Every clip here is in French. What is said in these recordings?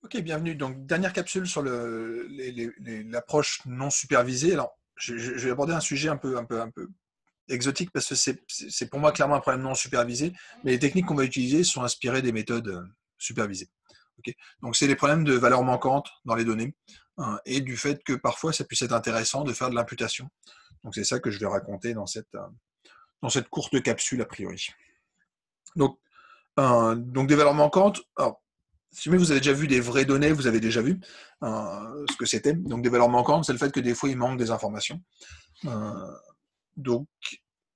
Ok, bienvenue. Donc, dernière capsule sur l'approche non supervisée. Alors, je vais aborder un sujet un peu exotique parce que c'est pour moi clairement un problème non supervisé, mais les techniques qu'on va utiliser sont inspirées des méthodes supervisées. Ok. Donc, c'est les problèmes de valeur manquante dans les données hein, et du fait que parfois ça puisse être intéressant de faire de l'imputation. Donc, c'est ça que je vais raconter dans cette courte capsule a priori. Donc, donc des valeurs manquantes. Alors, si vous avez déjà vu des vraies données, vous avez déjà vu ce que c'était. Donc des valeurs manquantes, c'est le fait que des fois il manque des informations. Euh, donc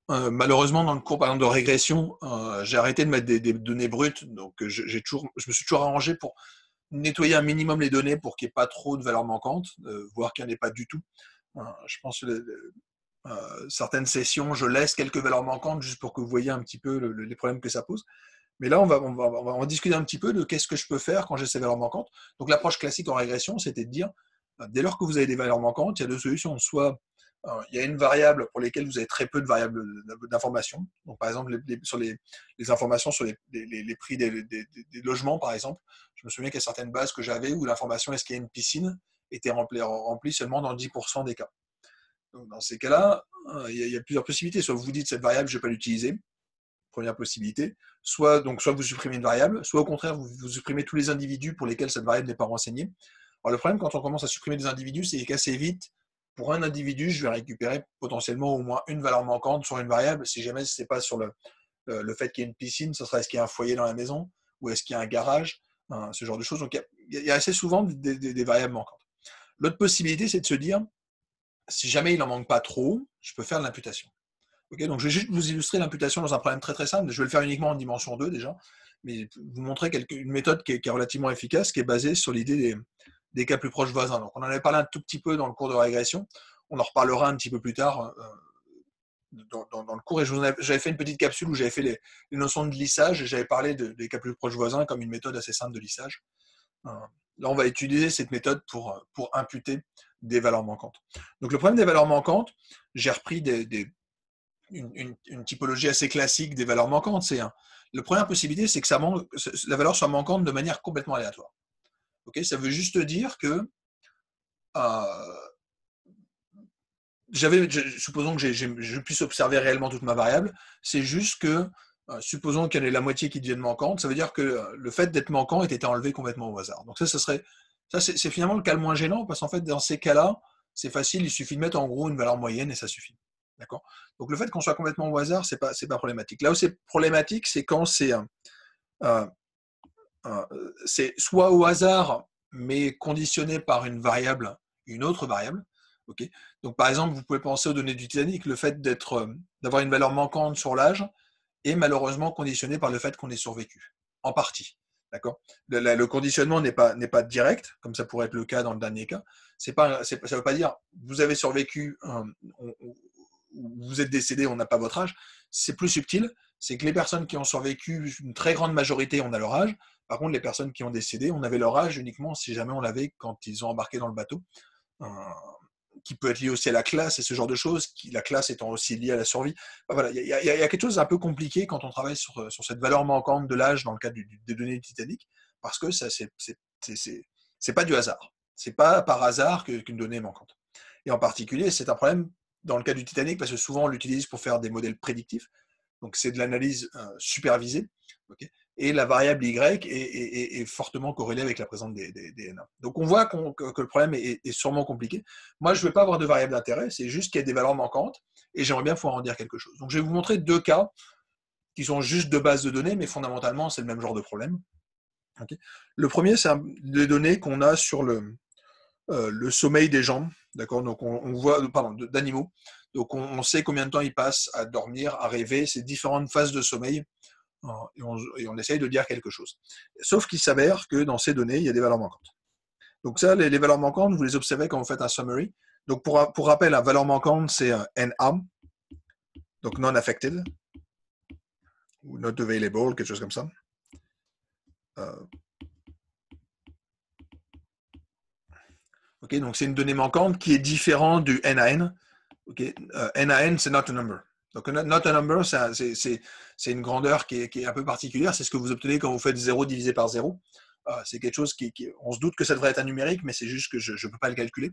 malheureusement dans le cours par exemple de régression, j'ai arrêté de mettre des données brutes. Donc je me suis toujours arrangé pour nettoyer un minimum les données pour qu'il n'y ait pas trop de valeurs manquantes, voire qu'il n'y en ait pas du tout. Je pense que certaines sessions, je laisse quelques valeurs manquantes juste pour que vous voyez un petit peu les problèmes que ça pose. Mais là, on va discuter un petit peu de qu'est-ce que je peux faire quand j'ai ces valeurs manquantes. Donc, l'approche classique en régression, c'était de dire, dès lors que vous avez des valeurs manquantes, il y a deux solutions. Soit il y a une variable pour lesquelles vous avez très peu de variables d'informations. Donc, par exemple, sur les informations sur les prix des logements, par exemple, je me souviens qu'il y a certaines bases que j'avais où l'information est-ce qu'il y a une piscine était remplie seulement dans 10% des cas. Donc, dans ces cas-là, il y a plusieurs possibilités. Soit vous dites cette variable, je ne vais pas l'utiliser, première possibilité, soit vous supprimez une variable, soit au contraire, vous supprimez tous les individus pour lesquels cette variable n'est pas renseignée. Alors le problème, quand on commence à supprimer des individus, c'est qu'assez vite, pour un individu, je vais récupérer potentiellement au moins une valeur manquante sur une variable. Si jamais ce n'est pas sur le fait qu'il y ait une piscine, ce serait est-ce qu'il y a un foyer dans la maison, ou est-ce qu'il y a un garage, ce genre de choses. Donc il y a assez souvent des variables manquantes. L'autre possibilité, c'est de se dire, si jamais il n'en manque pas trop, je peux faire de l'imputation. Okay, donc je vais juste vous illustrer l'imputation dans un problème très très simple. Je vais le faire uniquement en dimension 2 déjà, mais vous montrer une méthode qui est relativement efficace, qui est basée sur l'idée des cas plus proches voisins. Donc on en avait parlé un tout petit peu dans le cours de régression. On en reparlera un petit peu plus tard dans le cours. Et j'avais fait une petite capsule où j'avais fait les notions de lissage et j'avais parlé des cas plus proches voisins comme une méthode assez simple de lissage. Là, on va utiliser cette méthode pour imputer des valeurs manquantes. Donc le problème des valeurs manquantes, j'ai repris une typologie assez classique des valeurs manquantes. La première possibilité, c'est que la valeur soit manquante de manière complètement aléatoire. Okay, ça veut juste dire que supposons que je puisse observer réellement toute ma variable, c'est juste que supposons qu'il y en ait la moitié qui devienne manquante, ça veut dire que le fait d'être manquant ait été enlevé complètement au hasard. Donc c'est finalement le cas le moins gênant, parce qu'en fait, dans ces cas-là, c'est facile, il suffit de mettre en gros une valeur moyenne et ça suffit. D'accord. Donc le fait qu'on soit complètement au hasard, c'est pas problématique. Là où c'est problématique, c'est quand euh, c'est soit au hasard, mais conditionné par une autre variable. Okay. Donc par exemple, vous pouvez penser aux données du Titanic, le fait d'avoir une valeur manquante sur l'âge est malheureusement conditionné par le fait qu'on ait survécu, en partie. D'accord. Le conditionnement n'est pas direct, comme ça pourrait être le cas dans le dernier cas. Ça ne veut pas dire vous avez survécu, vous êtes décédé, on n'a pas votre âge. C'est plus subtil, c'est que les personnes qui ont survécu, une très grande majorité, on a leur âge. Par contre, les personnes qui ont décédé, on avait leur âge uniquement si jamais on l'avait quand ils ont embarqué dans le bateau, qui peut être lié aussi à la classe et ce genre de choses, la classe étant aussi liée à la survie. Enfin, voilà, il y a quelque chose d'un peu compliqué quand on travaille sur cette valeur manquante de l'âge dans le cadre des données du Titanic, parce que ça, c'est pas du hasard. C'est pas par hasard qu'une donnée est manquante. Et en particulier, c'est un problème dans le cas du Titanic, parce que souvent on l'utilise pour faire des modèles prédictifs. Donc c'est de l'analyse supervisée. Okay, et la variable Y est fortement corrélée avec la présence des NA. Donc on voit que le problème est sûrement compliqué. Moi, je ne veux pas avoir de variable d'intérêt, c'est juste qu'il y a des valeurs manquantes et j'aimerais bien pouvoir en dire quelque chose. Donc je vais vous montrer deux cas qui sont juste de base de données, mais fondamentalement, c'est le même genre de problème. Okay. Le premier, c'est des données qu'on a sur le sommeil des gens, d'accord. Donc on voit, pardon, d'animaux. Donc on sait combien de temps ils passent à dormir, à rêver, ces différentes phases de sommeil, et on essaye de dire quelque chose. Sauf qu'il s'avère que dans ces données, il y a des valeurs manquantes. Donc ça, les valeurs manquantes, vous les observez quand vous faites un summary. Donc pour rappel, la valeur manquante, c'est un NA, donc non affected, ou not available, quelque chose comme ça. Okay, donc c'est une donnée manquante qui est différente du NaN. Okay, NaN, c'est not a number. Donc not a number, c'est une grandeur qui est un peu particulière. C'est ce que vous obtenez quand vous faites 0 divisé par 0. c'est quelque chose on se doute que ça devrait être un numérique, mais c'est juste que je ne peux pas le calculer,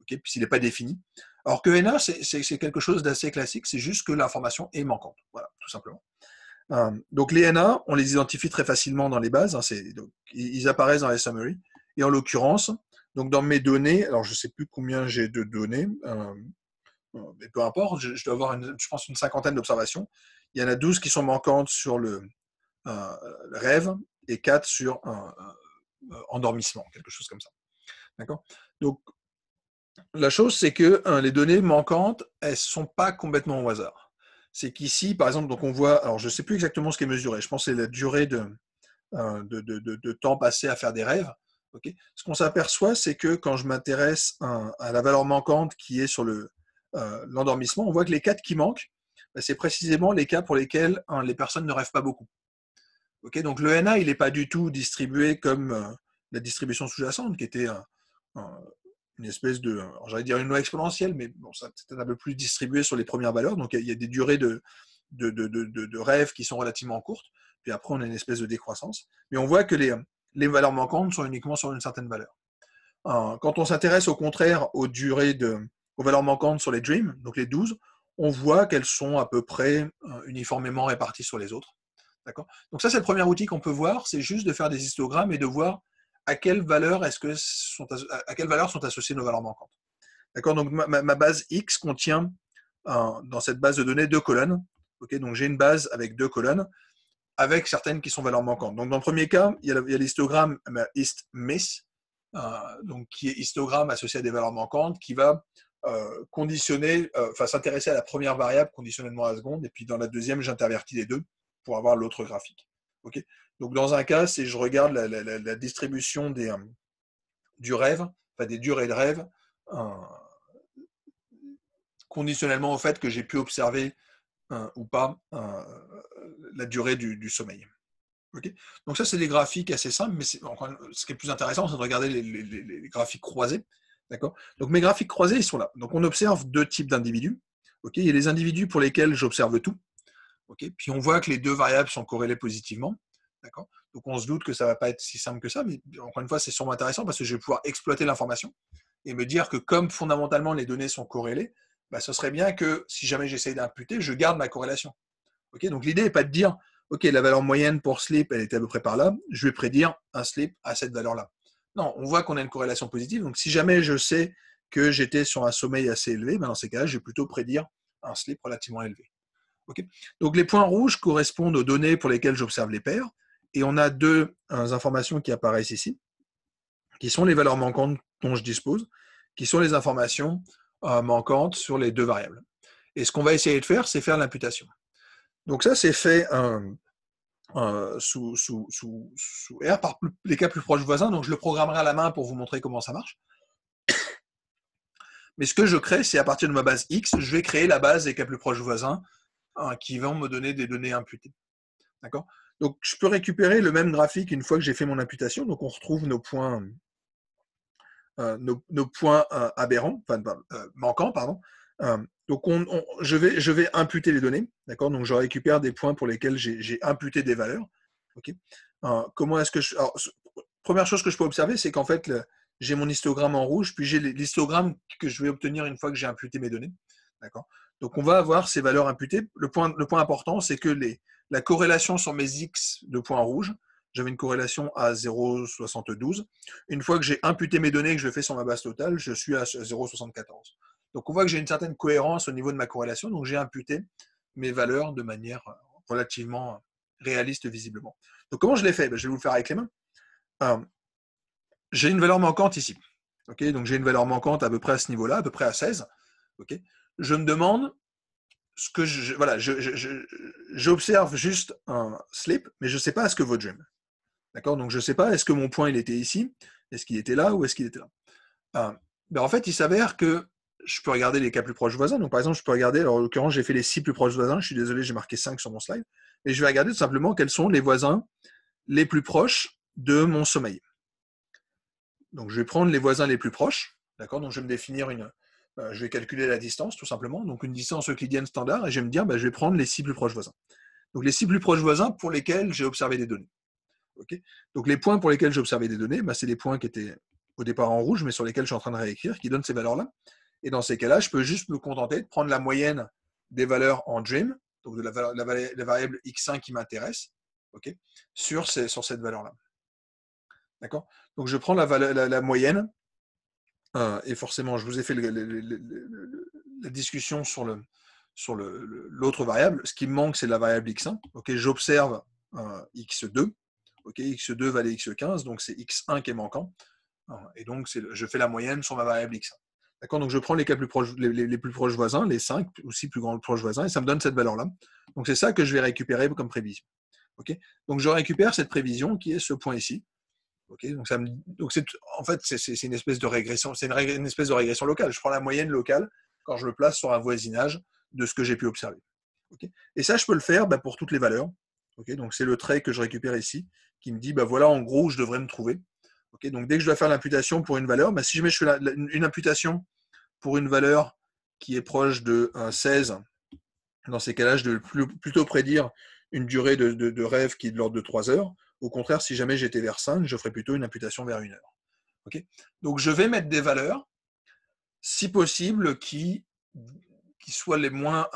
okay, puisqu'il n'est pas défini. Alors que NA, c'est quelque chose d'assez classique, c'est juste que l'information est manquante, voilà, tout simplement. Donc les NA, on les identifie très facilement dans les bases, hein, donc, ils apparaissent dans les summaries, et en l'occurrence, donc dans mes données, alors je ne sais plus combien j'ai de données, mais peu importe, je dois avoir, je pense, une cinquantaine d'observations. Il y en a 12 qui sont manquantes sur le rêve et 4 sur endormissement, quelque chose comme ça. D'accord ? Donc, la chose, c'est que les données manquantes, elles ne sont pas complètement au hasard. C'est qu'ici, par exemple, donc on voit, alors je ne sais plus exactement ce qui est mesuré, je pense que c'est la durée de temps passé à faire des rêves. Okay. Ce qu'on s'aperçoit, c'est que quand je m'intéresse à la valeur manquante qui est sur l'endormissement, on voit que les 4 qui manquent, c'est précisément les cas pour lesquels les personnes ne rêvent pas beaucoup. Okay, donc le NA, il n'est pas du tout distribué comme la distribution sous-jacente, qui était une espèce de, j'allais dire une loi exponentielle, mais bon, ça c'est un peu plus distribué sur les premières valeurs. Donc il y a des durées de rêve qui sont relativement courtes, puis après on a une espèce de décroissance. Mais on voit que les valeurs manquantes sont uniquement sur une certaine valeur. Quand on s'intéresse au contraire aux valeurs manquantes sur les dreams, donc les 12, on voit qu'elles sont à peu près uniformément réparties sur les autres. Donc ça, c'est le premier outil qu'on peut voir, c'est juste de faire des histogrammes et de voir à quelle valeur sont associées nos valeurs manquantes. D'accord, donc ma base X contient dans cette base de données 2 colonnes. Okay, donc j'ai une base avec 2 colonnes avec certaines qui sont valeurs manquantes. Donc dans le premier cas, il y a l'histogramme ist-miss, donc qui est histogramme associé à des valeurs manquantes, qui va conditionner, s'intéresser à la première variable conditionnellement à la seconde, et puis dans la deuxième, j'intervertis les deux pour avoir l'autre graphique. Okay, donc dans un cas, c'est je regarde la distribution du rêve, des durées de rêve, conditionnellement au fait que j'ai pu observer ou pas la durée du sommeil. Okay, donc ça, c'est des graphiques assez simples, mais ce qui est plus intéressant, c'est de regarder les graphiques croisés. D'accord, donc mes graphiques croisés, ils sont là. Donc on observe 2 types d'individus. Okay, il y a les individus pour lesquels j'observe tout. Okay, puis on voit que les 2 variables sont corrélées positivement. D'accord, donc on se doute que ça ne va pas être si simple que ça, mais encore une fois, c'est sûrement intéressant parce que je vais pouvoir exploiter l'information et me dire que comme fondamentalement les données sont corrélées, ce serait bien que si jamais j'essaye d'imputer, je garde ma corrélation. Okay, donc l'idée n'est pas de dire ok, la valeur moyenne pour sleep, elle était à peu près par là, je vais prédire un sleep à cette valeur-là. Non, on voit qu'on a une corrélation positive, donc si jamais je sais que j'étais sur un sommeil assez élevé, dans ces cas-là, je vais plutôt prédire un sleep relativement élevé. Okay, donc les points rouges correspondent aux données pour lesquelles j'observe les paires, et on a 2 informations qui apparaissent ici, qui sont les valeurs manquantes dont je dispose, qui sont les informations manquantes sur les 2 variables. Et ce qu'on va essayer de faire, c'est faire l'imputation. Donc ça, c'est fait sous R par les cas plus proches voisins. Donc je le programmerai à la main pour vous montrer comment ça marche. Mais ce que je crée, c'est à partir de ma base X, je vais créer la base des cas plus proches voisins qui vont me donner des données imputées. D'accord ? Donc je peux récupérer le même graphique une fois que j'ai fait mon imputation. Donc on retrouve nos points, aberrants, manquants, pardon. Donc je vais imputer les données, d'accord ? Donc je récupère des points pour lesquels j'ai imputé des valeurs. Okay, comment est-ce que première chose que je peux observer, c'est qu'en fait j'ai mon histogramme en rouge, puis j'ai l'histogramme que je vais obtenir une fois que j'ai imputé mes données. D'accord ? Donc on va avoir ces valeurs imputées. Le point important, c'est que la corrélation sur mes X de points rouges, j'avais une corrélation à 0,72. Une fois que j'ai imputé mes données et que je le fais sur ma base totale, je suis à 0,74. Donc on voit que j'ai une certaine cohérence au niveau de ma corrélation, donc j'ai imputé mes valeurs de manière relativement réaliste visiblement. Donc comment je l'ai fait ? Je vais vous le faire avec les mains. J'ai une valeur manquante ici. Okay, donc j'ai une valeur manquante à peu près à ce niveau-là, à peu près à 16. Okay, je me demande ce que j'observe juste un sleep, mais je ne sais pas ce que vaut dream. D'accord, donc je ne sais pas, est-ce que mon point il était ici, est-ce qu'il était là ou est-ce qu'il était là. En fait, il s'avère que je peux regarder les cas plus proches voisins. Donc par exemple, je peux regarder, alors en l'occurrence, j'ai fait les 6 plus proches voisins, je suis désolé, j'ai marqué 5 sur mon slide, et je vais regarder tout simplement quels sont les voisins les plus proches de mon sommeil. Donc je vais prendre les voisins les plus proches, d'accord, donc je vais me définir je vais calculer la distance tout simplement, donc une distance euclidienne standard, et je vais me dire, je vais prendre les 6 plus proches voisins. Donc les 6 plus proches voisins pour lesquels j'ai observé des données. Okay, donc les points pour lesquels j'observais des données, c'est les points qui étaient au départ en rouge, mais sur lesquels je suis en train de réécrire, qui donnent ces valeurs-là. Et dans ces cas-là, je peux juste me contenter de prendre la moyenne des valeurs en dream, donc de la variable x1 qui m'intéresse, okay, sur cette valeur-là. D'accord. Donc je prends la moyenne, et forcément, je vous ai fait la discussion sur l'autre variable. Ce qui me manque, c'est la variable x1. Okay, j'observe x2. Okay, x2 valait x15, donc c'est x1 qui est manquant. Et donc, je fais la moyenne sur ma variable x1. D'accord. Donc, je prends les cas plus proches, les plus proches voisins, les 5 aussi plus grands proches voisins, et ça me donne cette valeur-là. Donc, c'est ça que je vais récupérer comme prévision. Okay, donc, je récupère cette prévision qui est ce point ici. Okay, donc, en fait, c'est une espèce de régression, une espèce de régression locale. Je prends la moyenne locale quand je le place sur un voisinage de ce que j'ai pu observer. Okay, et ça, je peux le faire pour toutes les valeurs. Okay, donc, c'est le trait que je récupère ici qui me dit, voilà, en gros, où je devrais me trouver. Okay, donc, dès que je dois faire l'imputation pour une valeur, si jamais je fais une imputation pour une valeur qui est proche de 16, dans ces cas-là, je dois plutôt prédire une durée de rêve qui est de l'ordre de 3 heures. Au contraire, si jamais j'étais vers 5, je ferais plutôt une imputation vers 1 heure. Okay, donc, je vais mettre des valeurs, si possible, qui soient les moins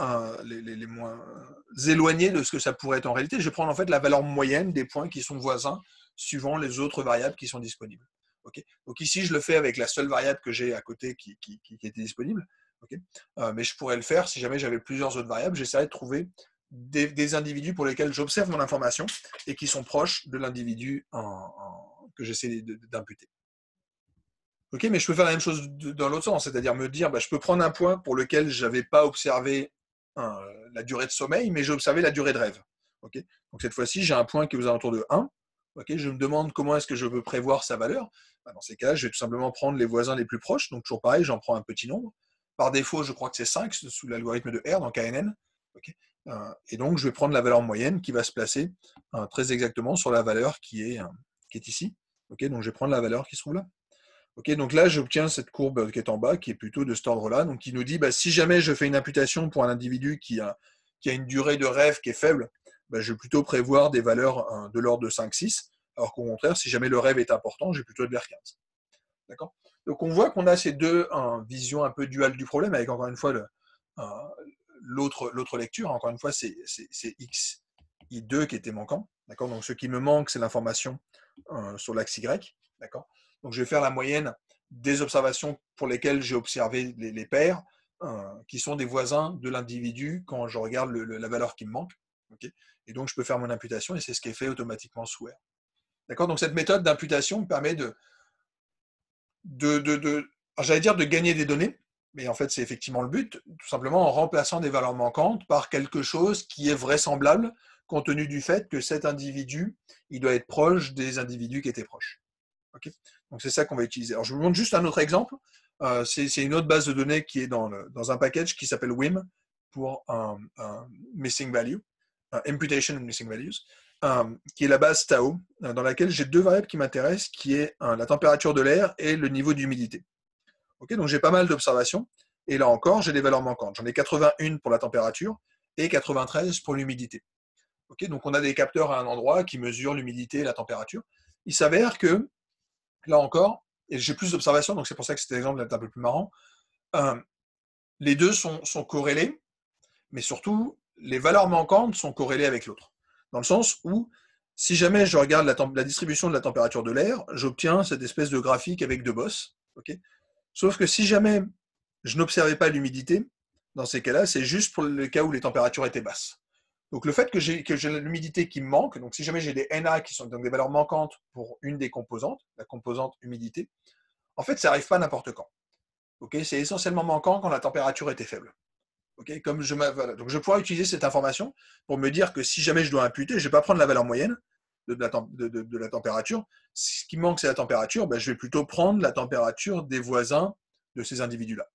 éloignées de ce que ça pourrait être en réalité. Je vais prendre en fait la valeur moyenne des points qui sont voisins suivant les autres variables qui sont disponibles. Okay, donc ici, je le fais avec la seule variable que j'ai à côté qui était disponible. Okay, mais je pourrais le faire si jamais j'avais plusieurs autres variables. J'essaierais de trouver des individus pour lesquels j'observe mon information et qui sont proches de l'individu que j'essaie d'imputer. Ok, mais je peux faire la même chose dans l'autre sens, c'est-à-dire me dire, je peux prendre un point pour lequel je n'avais pas observé la durée de sommeil, mais j'ai observé la durée de rêve. Okay, donc cette fois-ci, j'ai un point qui est aux alentours de 1. Okay, je me demande comment est-ce que je peux prévoir sa valeur. Dans ces cas, je vais tout simplement prendre les voisins les plus proches. Donc toujours pareil, j'en prends un petit nombre. Par défaut, je crois que c'est 5 sous l'algorithme de R dans KNN. Okay, et donc, je vais prendre la valeur moyenne qui va se placer très exactement sur la valeur qui est ici. Okay, donc, je vais prendre la valeur qui se trouve là. Okay, donc là, j'obtiens cette courbe qui est en bas, qui est plutôt de cet ordre-là, donc qui nous dit, si jamais je fais une imputation pour un individu qui a une durée de rêve qui est faible, je vais plutôt prévoir des valeurs de l'ordre de 5-6, alors qu'au contraire, si jamais le rêve est important, j'ai plutôt de vers 15. D'accord ? Donc on voit qu'on a ces deux visions un peu duales du problème, avec encore une fois l'autre lecture. Encore une fois, c'est x, i2 qui était manquant. D'accord ? Donc ce qui me manque, c'est l'information sur l'axe y. D'accord ? Donc, je vais faire la moyenne des observations pour lesquelles j'ai observé les paires, qui sont des voisins de l'individu quand je regarde la valeur qui me manque. Okay, et donc, je peux faire mon imputation et c'est ce qui est fait automatiquement sous R. D'accord ? Donc, cette méthode d'imputation me permet j'allais dire de gagner des données, mais en fait, c'est effectivement le but, tout simplement en remplaçant des valeurs manquantes par quelque chose qui est vraisemblable, compte tenu du fait que cet individu, il doit être proche des individus qui étaient proches. Okay, donc c'est ça qu'on va utiliser. Alors je vous montre juste un autre exemple. C'est une autre base de données qui est dans un package qui s'appelle WIM pour un missing value, imputation missing values, qui est la base Tao, dans laquelle j'ai deux variables qui m'intéressent, qui est la température de l'air et le niveau d'humidité. Okay, donc j'ai pas mal d'observations, et là encore, j'ai des valeurs manquantes. J'en ai 81 pour la température et 93 pour l'humidité. Okay, donc on a des capteurs à un endroit qui mesurent l'humidité et la température. Il s'avère que là encore, et j'ai plus d'observations, donc c'est pour ça que cet exemple est un peu plus marrant, les deux sont corrélés, mais surtout, les valeurs manquantes sont corrélées avec l'autre. Dans le sens où, si jamais je regarde la distribution de la température de l'air, j'obtiens cette espèce de graphique avec deux bosses. Okay, sauf que si jamais je n'observais pas l'humidité, dans ces cas-là, c'est juste pour le cas où les températures étaient basses. Donc le fait que j'ai l'humidité qui me manque, donc si jamais j'ai des NA qui sont donc des valeurs manquantes pour une des composantes, la composante humidité, en fait ça n'arrive pas n'importe quand. Okay, c'est essentiellement manquant quand la température était faible. Okay, donc je pourrais utiliser cette information pour me dire que si jamais je dois imputer, je ne vais pas prendre la valeur moyenne de la température. Ce qui me manque, c'est la température, je vais plutôt prendre la température des voisins de ces individus-là.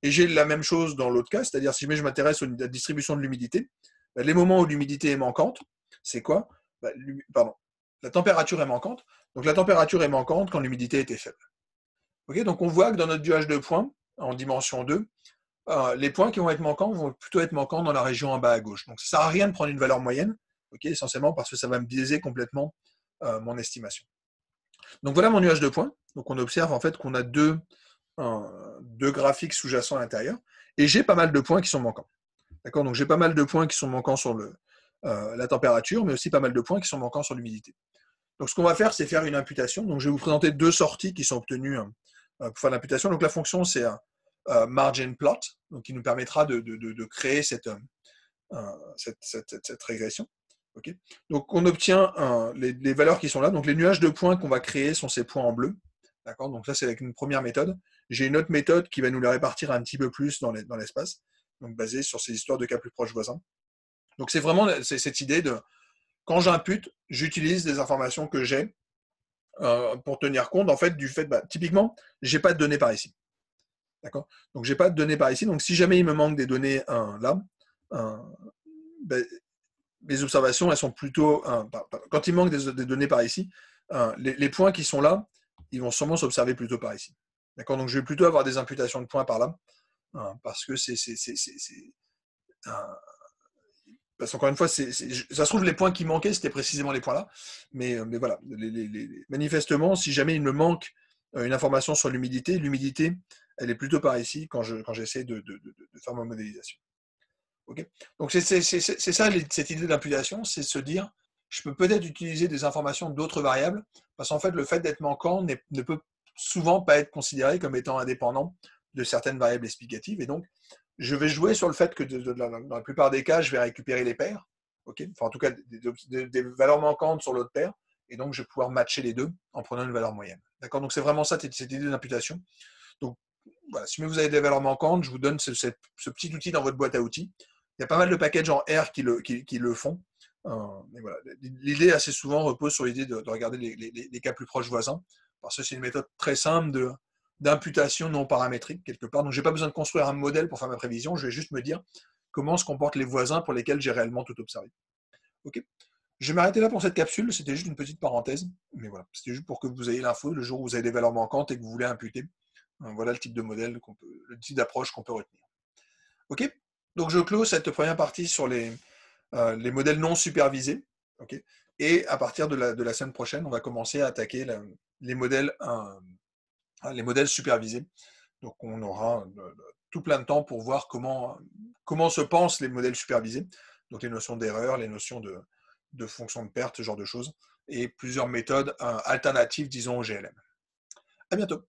Et j'ai la même chose dans l'autre cas, c'est-à-dire si jamais je m'intéresse à la distribution de l'humidité, les moments où l'humidité est manquante, c'est quoi ? La température est manquante. Donc la température est manquante quand l'humidité était faible. Okay, donc on voit que dans notre nuage de points, en dimension 2, les points qui vont être manquants vont plutôt être manquants dans la région en bas à gauche. Donc ça ne sert à rien de prendre une valeur moyenne, okay, essentiellement parce que ça va me biaiser complètement mon estimation. Donc voilà mon nuage de points. Donc on observe en fait qu'on a deux graphiques sous-jacents à l'intérieur, et j'ai pas mal de points qui sont manquants. D'accord. Donc j'ai pas mal de points qui sont manquants sur la température, mais aussi pas mal de points qui sont manquants sur l'humidité. Donc ce qu'on va faire, c'est faire une imputation. Donc je vais vous présenter deux sorties qui sont obtenues pour faire l'imputation. Donc la fonction, c'est margin plot, donc qui nous permettra de créer cette régression. Okay. Donc on obtient les valeurs qui sont là. Donc les nuages de points qu'on va créer sont ces points en bleu. D'accord. Donc ça, c'est avec une première méthode. J'ai une autre méthode qui va nous les répartir un petit peu plus dans l'espace, donc basée sur ces histoires de cas plus proches voisins. Donc c'est vraiment cette idée de, quand j'impute, j'utilise des informations que j'ai pour tenir compte en fait du fait, typiquement, j'ai pas de données par ici. D'accord. Donc j'ai pas de données par ici. Donc si jamais il me manque des données là, mes observations, elles sont plutôt, quand il manque des données par ici, les points qui sont là, ils vont sûrement s'observer plutôt par ici. D'accord. Donc je vais plutôt avoir des imputations de points par là, parce que parce qu'encore une fois, ça se trouve, les points qui manquaient, c'était précisément les points là. Mais voilà, manifestement, si jamais il me manque une information sur l'humidité, elle est plutôt par ici quand j'essaie de faire ma modélisation. Okay. Donc c'est ça, cette idée d'imputation, c'est se dire, je peux peut-être utiliser des informations d'autres variables, parce qu'en fait, le fait d'être manquant ne peut souvent pas être considéré comme étant indépendant de certaines variables explicatives. Et donc, je vais jouer sur le fait que dans la plupart des cas, je vais récupérer les paires, okay, enfin en tout cas des valeurs manquantes sur l'autre paire, et donc je vais pouvoir matcher les deux en prenant une valeur moyenne. D'accord. Donc c'est vraiment ça, cette idée d'imputation. Donc voilà, si vous avez des valeurs manquantes, je vous donne ce petit outil dans votre boîte à outils. Il y a pas mal de packages en R qui le font. Mais voilà. L'idée assez souvent repose sur l'idée de regarder les cas plus proches voisins, parce que c'est une méthode très simple d'imputation non paramétrique quelque part. Donc je n'ai pas besoin de construire un modèle pour faire ma prévision, je vais juste me dire comment se comportent les voisins pour lesquels j'ai réellement tout observé. Okay. Je vais m'arrêter là pour cette capsule, c'était juste une petite parenthèse, mais voilà, c'était juste pour que vous ayez l'info le jour où vous avez des valeurs manquantes et que vous voulez imputer. Voilà le type de modèle, le type d'approche qu'on peut retenir. Ok. Donc je clôt cette première partie sur les modèles non supervisés. Okay. Et à partir de la semaine prochaine, on va commencer à attaquer les modèles supervisés. Donc on aura tout plein de temps pour voir comment se pensent les modèles supervisés. Donc les notions d'erreur, les notions de fonction de perte, ce genre de choses, et plusieurs méthodes alternatives, disons, au GLM. À bientôt.